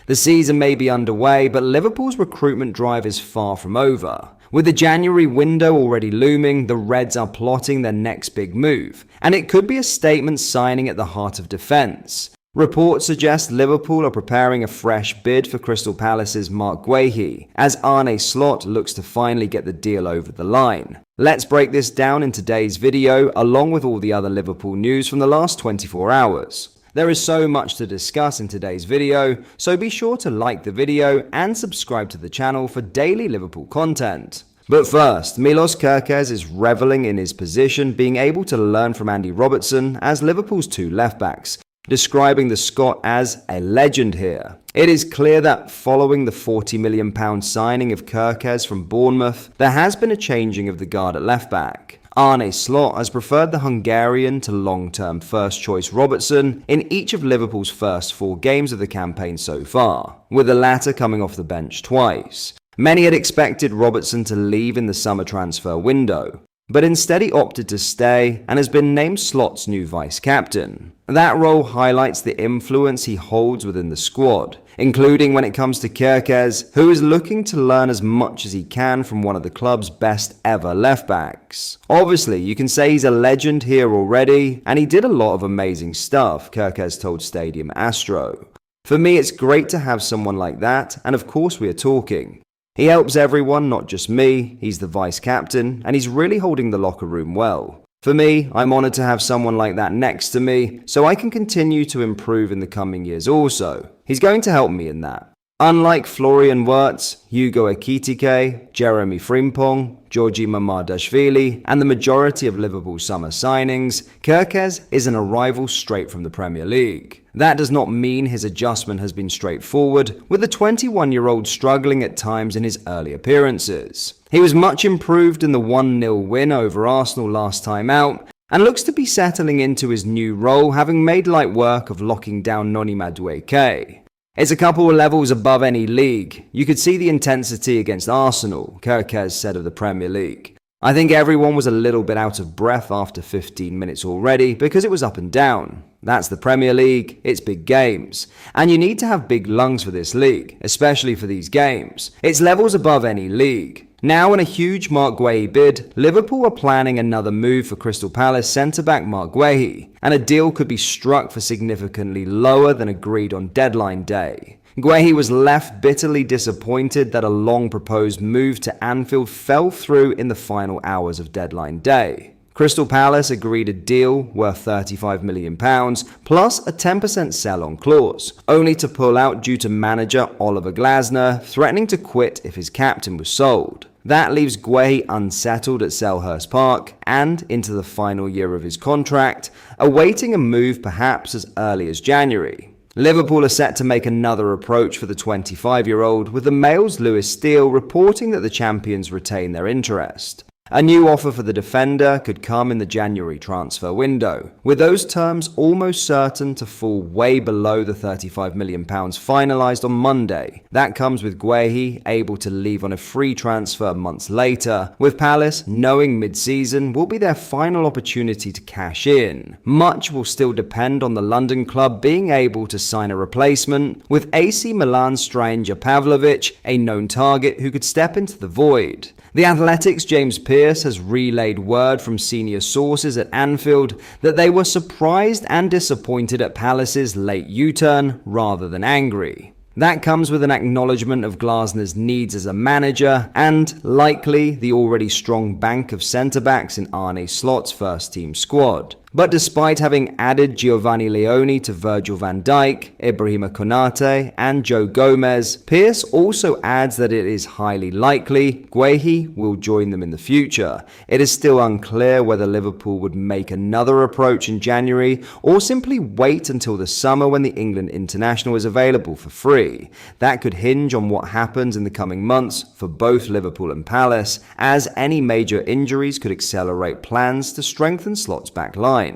The season may be underway, but Liverpool's recruitment drive is far from over. With the January window already looming, the Reds are plotting their next big move, and it could be a statement signing at the heart of defence. Reports suggest Liverpool are preparing a fresh bid for Crystal Palace's Marc Guehi, as Arne Slot looks to finally get the deal over the line. Let's break this down in today's video, along with all the other Liverpool news from the last 24 hours. There is so much to discuss in today's video, so be sure to like the video and subscribe to the channel for daily Liverpool content. But first, Milos Kerkez is reveling in his position, being able to learn from Andy Robertson as Liverpool's two left-backs, describing the Scot as a legend here. It is clear that following the £40 million signing of Kerkez from Bournemouth, there has been a changing of the guard at left-back. Arne Slot has preferred the Hungarian to long-term first-choice Robertson in each of Liverpool's first 4 games of the campaign so far, with the latter coming off the bench twice. Many had expected Robertson to leave in the summer transfer window, but instead he opted to stay and has been named Slot's new vice-captain. That role highlights the influence he holds within the squad, including when it comes to Kerkez, who is looking to learn as much as he can from one of the club's best ever left-backs. Obviously, you can say he's a legend here already, and he did a lot of amazing stuff, Kerkez told Stadium Astro. For me, it's great to have someone like that, and of course we are talking. He helps everyone, not just me. He's the vice-captain, and he's really holding the locker room well. For me, I'm honoured to have someone like that next to me, so I can continue to improve in the coming years also. He's going to help me in that. Unlike Florian Wirtz, Hugo Ekitike, Jeremy Frimpong, Georgi Mamardashvili, and the majority of Liverpool summer signings, Kerkez is an arrival straight from the Premier League. That does not mean his adjustment has been straightforward, with the 21-year-old struggling at times in his early appearances. He was much improved in the 1-0 win over Arsenal last time out, and looks to be settling into his new role, having made light work of locking down Noni Madueke. It's a couple of levels above any league. You could see the intensity against Arsenal, Kerkez said of the Premier League. I think everyone was a little bit out of breath after 15 minutes already because it was up and down. That's the Premier League, it's big games. And you need to have big lungs for this league, especially for these games. It's levels above any league. Now in a huge Marc Guehi bid, Liverpool are planning another move for Crystal Palace centre-back Marc Guehi, and a deal could be struck for significantly lower than agreed on deadline day. Guehi was left bitterly disappointed that a long-proposed move to Anfield fell through in the final hours of deadline day. Crystal Palace agreed a deal worth £35 million plus a 10% sell-on clause, only to pull out due to manager Oliver Glasner threatening to quit if his captain was sold. That leaves Guehi unsettled at Selhurst Park and into the final year of his contract, awaiting a move perhaps as early as January. Liverpool are set to make another approach for the 25-year-old, with the Mail's Lewis Steele reporting that the champions retain their interest. A new offer for the defender could come in the January transfer window, with those terms almost certain to fall way below the £35 million finalised on Monday. That comes with Guehi able to leave on a free transfer months later, with Palace knowing mid-season will be their final opportunity to cash in. Much will still depend on the London club being able to sign a replacement, with AC Milan's Strahinja Pavlovic a known target who could step into the void. The Athletic's James Pearce has relayed word from senior sources at Anfield that they were surprised and disappointed at Palace's late U-turn rather than angry. That comes with an acknowledgement of Glasner's needs as a manager and, likely, the already strong bank of centre-backs in Arne Slot's first-team squad. But despite having added Giovanni Leone to Virgil van Dijk, Ibrahima Konate, and Joe Gomez, Pearce also adds that it is highly likely Guehi will join them in the future. It is still unclear whether Liverpool would make another approach in January or simply wait until the summer when the England international is available for free. That could hinge on what happens in the coming months for both Liverpool and Palace, as any major injuries could accelerate plans to strengthen Slot's back line.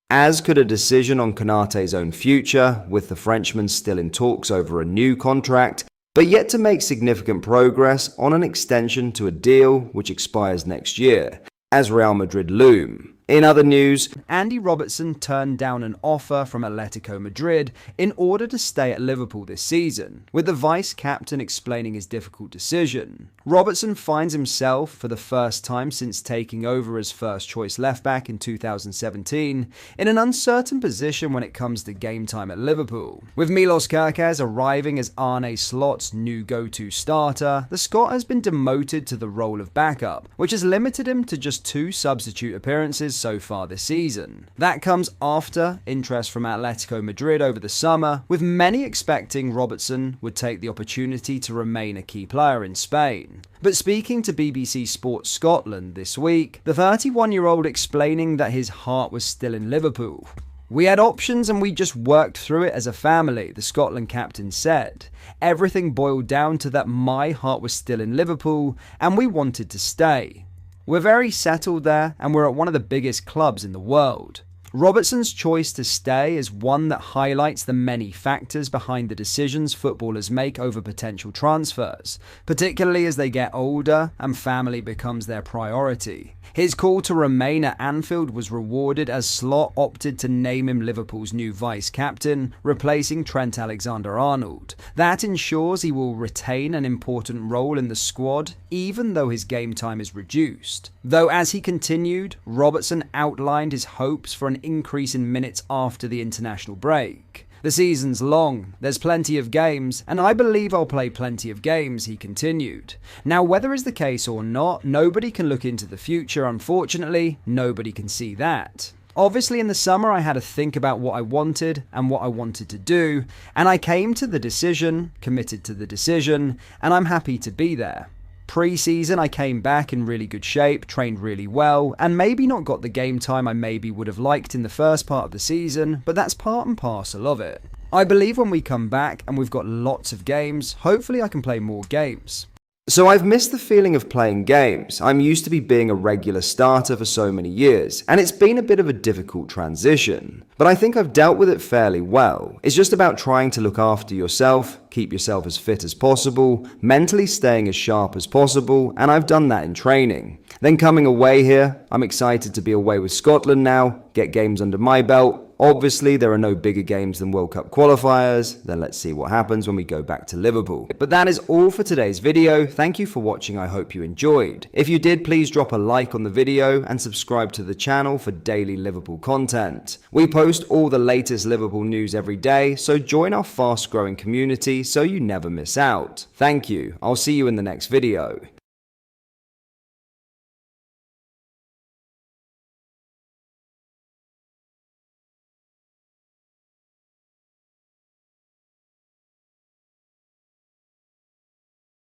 As could a decision on Konate's own future, with the Frenchman still in talks over a new contract, but yet to make significant progress on an extension to a deal which expires next year, as Real Madrid loom. In other news, Andy Robertson turned down an offer from Atletico Madrid in order to stay at Liverpool this season, with the vice-captain explaining his difficult decision. Robertson finds himself, for the first time since taking over as first-choice left-back in 2017, in an uncertain position when it comes to game time at Liverpool. With Milos Kerkez arriving as Arne Slot's new go-to starter, the Scot has been demoted to the role of backup, which has limited him to just 2 substitute appearances so far this season. That comes after interest from Atletico Madrid over the summer, with many expecting Robertson would take the opportunity to remain a key player in Spain. But speaking to BBC Sports Scotland this week, the 31-year-old explaining that his heart was still in Liverpool. "We had options and we just worked through it as a family," the Scotland captain said. "Everything boiled down to that my heart was still in Liverpool and we wanted to stay. We're very settled there and we're at one of the biggest clubs in the world." Robertson's choice to stay is one that highlights the many factors behind the decisions footballers make over potential transfers, particularly as they get older and family becomes their priority. His call to remain at Anfield was rewarded as Slot opted to name him Liverpool's new vice-captain, replacing Trent Alexander-Arnold. That ensures he will retain an important role in the squad, even though his game time is reduced. Though as he continued, Robertson outlined his hopes for an increase in minutes after the international break. "The season's long, there's plenty of games, and I believe I'll play plenty of games," he continued. Now, whether is the case or not, nobody can look into the future, unfortunately, nobody can see that. Obviously, in the summer, I had to think about what I wanted and what I wanted to do, and I came to the decision, committed to the decision, and I'm happy to be there. Pre-season, I came back in really good shape, trained really well, and maybe not got the game time I maybe would have liked in the first part of the season, but that's part and parcel of it. I believe when we come back and we've got lots of games, hopefully I can play more games. So I've missed the feeling of playing games. I'm used to being a regular starter for so many years, and it's been a bit of a difficult transition. But I think I've dealt with it fairly well. It's just about trying to look after yourself, keep yourself as fit as possible, mentally staying as sharp as possible, and I've done that in training. Then coming away here, I'm excited to be away with Scotland now, get games under my belt. Obviously, there are no bigger games than World Cup qualifiers, then let's see what happens when we go back to Liverpool. But that is all for today's video. Thank you for watching, I hope you enjoyed. If you did, please drop a like on the video and subscribe to the channel for daily Liverpool content. We post all the latest Liverpool news every day, so join our fast growing community so you never miss out. Thank you, I'll see you in the next video.